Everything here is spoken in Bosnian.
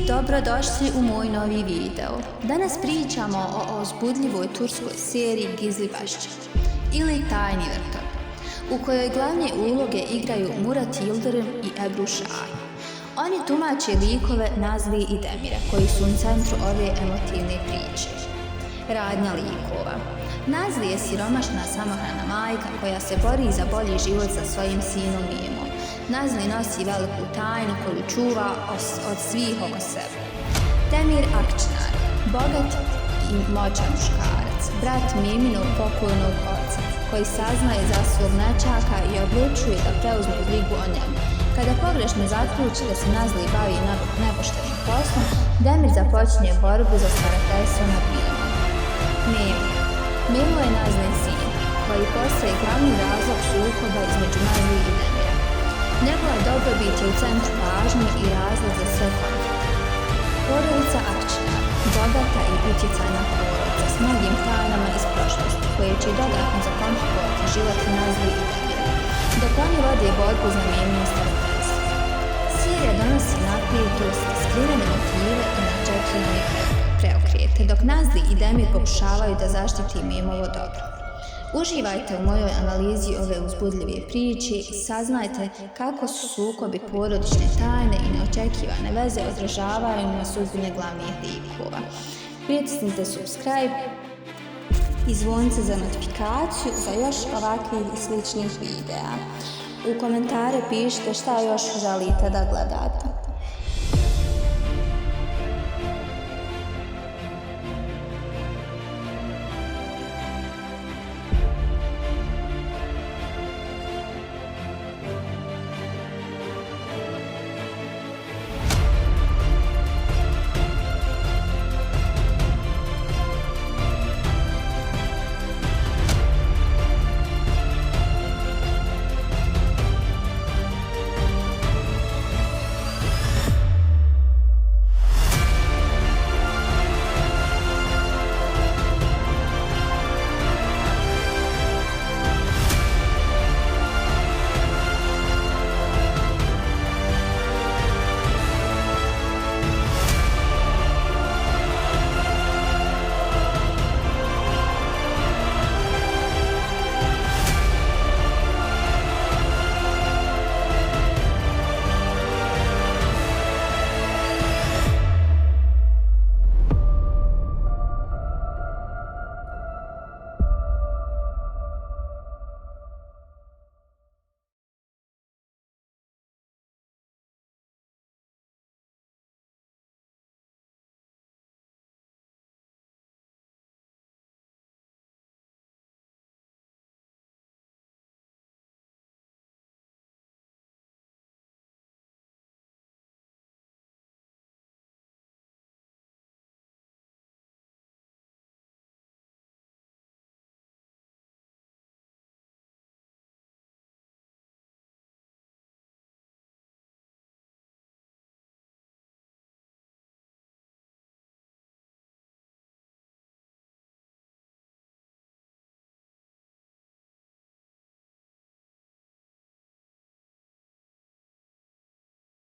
dobrodošli u moj novi video. Danas pričamo o uzbudljivoj turskoj seriji Gizli Bašće ili Tajni vrtovi, u kojoj glavne uloge igraju Murat Yildirim i Ebru Şahin. Oni tumače likove Nazli i Demira, koji su u centru ove emotivne priče. Radnja likova. Nazli je siromašna samohrana majka koja se bori za bolji život sa svojim sinom Mimom. Nazli nosi veliku tajnu koju čuva od svih oko sebe. Demir Akçınar, bogat i moćan muškarac, brat Miminog pokojnog oca, koji saznaje za svog nečaka i odlučuje da preuzme brigu o njemu. Kada pogrešno zaključi da se Nazli bavi nepoštenim poslom, Demir započinje borbu za starateljstvo nad Mimom. Mimo je Nazlin sin, koji postaje glavni razlog sukoba između Nazli i Demira. Njegova dobrobit je u centru pažnje i razlog za sve konflikte. Porodica Akçınar, bogata i utjecajna porodica s mnogim tajnama iz prošlosti, koje će dodatno zakomplikovati život Nazli i Demira, dok oni vode borbu za Mimino starateljstvo. Serija donosi napetost, skrivene motive i neočekivane preokrete, dok Nazli i Demir pokušavaju da zaštiti Mimovo dobro. Uživajte u mojoj analizi ove uzbudljive priče i saznajte kako su sukobi porodične tajne i neočekivane veze odražavaju na sudbine glavnih likova. Pritisnite subscribe i zvonce za notifikaciju za još ovakvih i sličnih videa. U komentare pišite šta još želite da gledate.